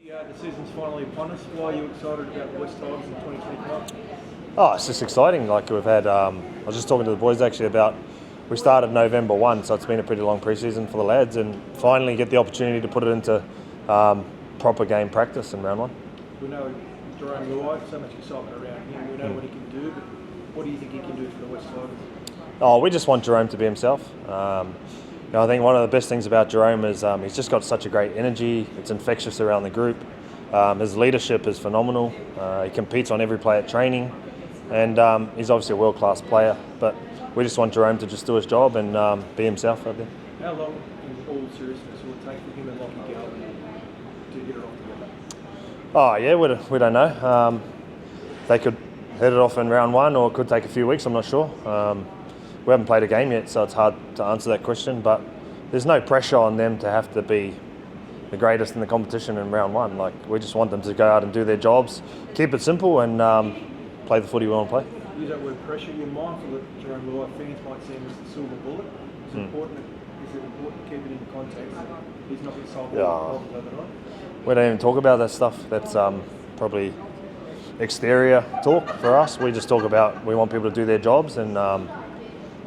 The season's finally upon us. Why are you excited about the West Tigers in 2025? Oh, it's just exciting. Like we've had, I was just talking to the boys actually about, we started November 1, so it's been a pretty long pre-season for the lads, and finally get the opportunity to put it into proper game practice in round 1. We know Jerome Luai, so much excitement around him. We know what he can do, but what do you think he can do for the West Tigers? Oh, we just want Jerome to be himself. I think one of the best things about Jerome is he's just got such a great energy. It's infectious around the group. His leadership is phenomenal. He competes on every play at training, and he's obviously a world-class player. But we just want Jerome to just do his job and be himself out there. How long, in all seriousness, will it take for him and Lockie Galvin to get it off together? Oh yeah, we don't know. They could hit it off in round 1, or it could take a few weeks. I'm not sure. We haven't played a game yet, so it's hard to answer that question. But there's no pressure on them to have to be the greatest in the competition in round 1. Like, we just want them to go out and do their jobs, keep it simple, and play the footy we want to play. Use that word pressure. You're mindful that Jerome Luai fans might see him as the silver bullet. Is it important to keep it in context? He's not going to solve all the problems overnight. We don't even talk about that stuff. That's probably exterior talk for us. We just talk about, we want people to do their jobs, and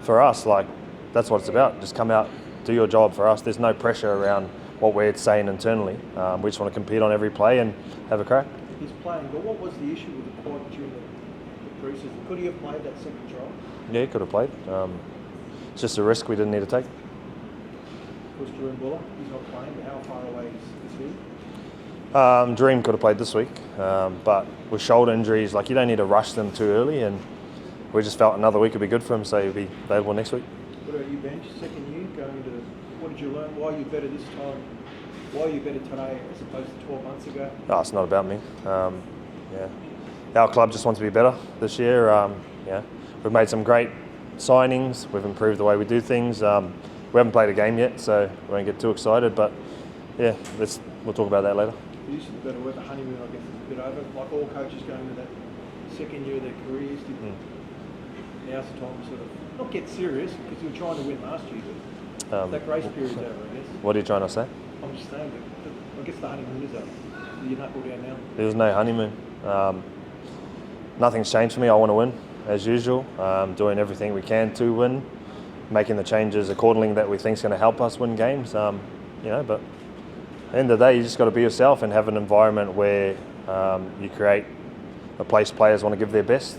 for us, like, that's what it's about. Just come out, do your job. For us, there's no pressure around what we're saying internally. We just want to compete on every play and have a crack. He's playing, but what was the issue with the quad during the pre-season? Could he have played that second trial? Yeah, he could have played. It's just a risk we didn't need to take. Of course, Dream Buller, he's not playing, but how far away is he? Dream could have played this week, but with shoulder injuries, like, you don't need to rush them too early, and we just felt another week would be good for him, so he'll be available next week. What about you, Benj? Second year, going into, what did you learn? Why are you better this time? Why are you better today as opposed to 12 months ago? Oh, it's not about me. Our club just wants to be better this year. We've made some great signings. We've improved the way we do things. We haven't played a game yet, so we won't get too excited. But yeah, we'll talk about that later. You used to better word, the honeymoon, I guess, is a bit over. Like all coaches going into that second year of their careers, now's the time to sort of not get serious, because you were trying to win last year, but that grace period's over, I guess. What are you trying to say? I'm just saying that I guess the honeymoon is over. You knuckle down now. There's no honeymoon. Nothing's changed for me. I want to win, as usual. Doing everything we can to win, making the changes accordingly that we think is going to help us win games. But at the end of the day, you just got to be yourself and have an environment where you create a place players want to give their best,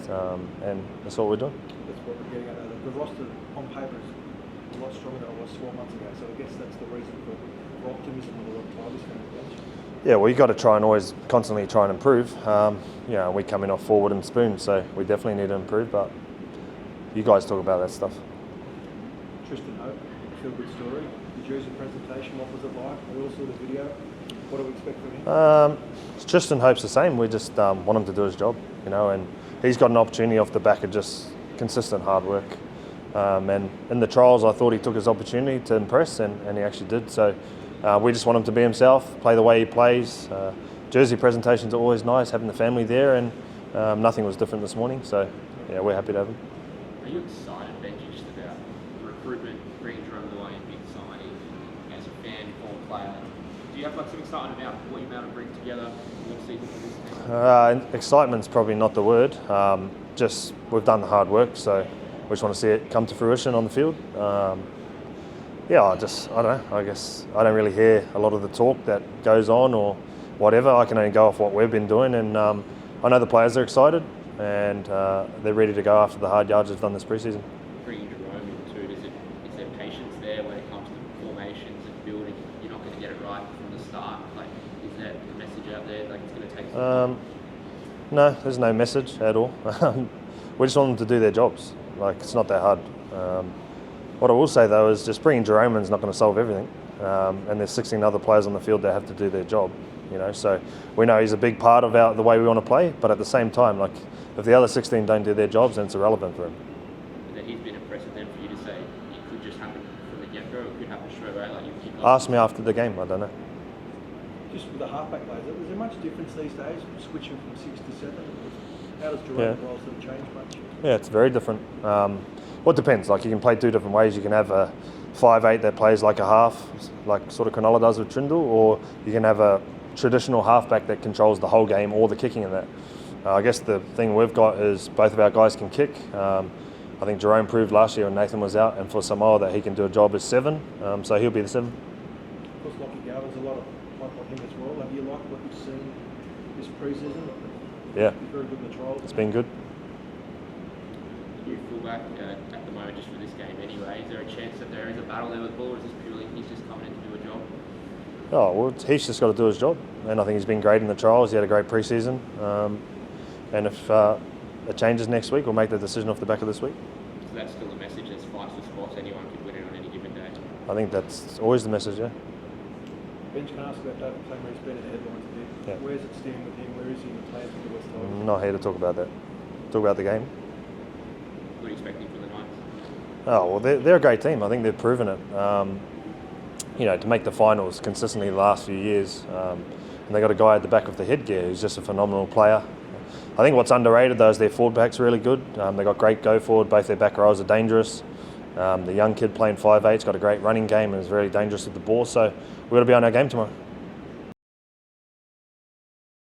and that's what we're doing. That's what we're getting at. The roster on paper is a lot stronger than it was 12 months ago, so I guess that's the reason for optimism with a lot of Tigers fans. Yeah, well, you got to try and always constantly try and improve. We come in off forward and spoon, so we definitely need to improve. But you guys talk about that stuff. Tristan Hope, feel good story. The jersey presentation, what was it like? We all saw the video. What do we expect from him? Tristan Hope's the same. We just want him to do his job, and he's got an opportunity off the back of just consistent hard work. And in the trials, I thought he took his opportunity to impress, and he actually did. So we just want him to be himself, play the way he plays. Jersey presentations are always nice, having the family there, and nothing was different this morning. So yeah, we're happy to have him. Are you excited, Benji, just about recruitment, bringing Jerome Luai in, big signing, as a fan, former player? Do you have some excitement about what you're about to bring together next season for this? Excitement's probably not the word. Just we've done the hard work, so we just want to see it come to fruition on the field. I don't know. I guess I don't really hear a lot of the talk that goes on or whatever. I can only go off what we've been doing, and I know the players are excited and they're ready to go after the hard yards they've done this pre-season. Bringing Jerome in too, is there patience there when it comes to formations and building? You're not going to get it right from the start. Like, is that the message out there? Like, it's going to take some time? No, there's no message at all. We just want them to do their jobs. Like, it's not that hard. What I will say though is just bringing Jerome in is not going to solve everything. And there's 16 other players on the field that have to do their job. So we know he's a big part of the way we want to play, but at the same time, like, if the other 16 don't do their jobs, then it's irrelevant for him. And then he's been impressive then for you to say it could just happen from the get-go, it could happen straight away. Like, you keep Ask me after the game, I don't know. Just with the halfback players, is there much difference these days switching from 6 to 7? How does Jerome's role sort of change much? Yeah, it's very different. It depends. Like, you can play two different ways. You can have a 5'8" that plays like a half, like sort of Cronulla does with Trindle, or you can have a traditional halfback that controls the whole game or the kicking in that. I guess the thing we've got is both of our guys can kick. I think Jerome proved last year when Nathan was out, and for Samoa that he can do a job as 7, so he'll be the 7. Of course, Lockie Garvin's a lot of hype on him as well. Have you liked what you've seen this pre-season? Yeah. He's very good in the trials. It's been good. You fullback at the moment just for this game anyway. Is there a chance that there is a battle there with the ball, or is this purely he's just coming in to do a job? Oh, well, he's just got to do his job, and I think he's been great in the trials. He had a great pre-season, and if it changes next week, we'll make the decision off the back of this week. So that's still the message, there's fights for spots, anyone can win it on any given day. I think that's always the message, yeah. Benj can ask about David Clay, where he's been in the headlines a bit. Yeah. Where's it stand with him? Where is he in the plans for the West Tigers? I'm not here to talk about that. Talk about the game. What are you expecting from the Knights? Oh, well, they're a great team. I think they've proven it. To make the finals consistently the last few years. And they got a guy at the back of the headgear who's just a phenomenal player. I think what's underrated though is their forward back's really good. They got great go forward. Both their back rows are dangerous. The young kid playing 5'8's got a great running game and is really dangerous with the ball. So we've got to be on our game tomorrow.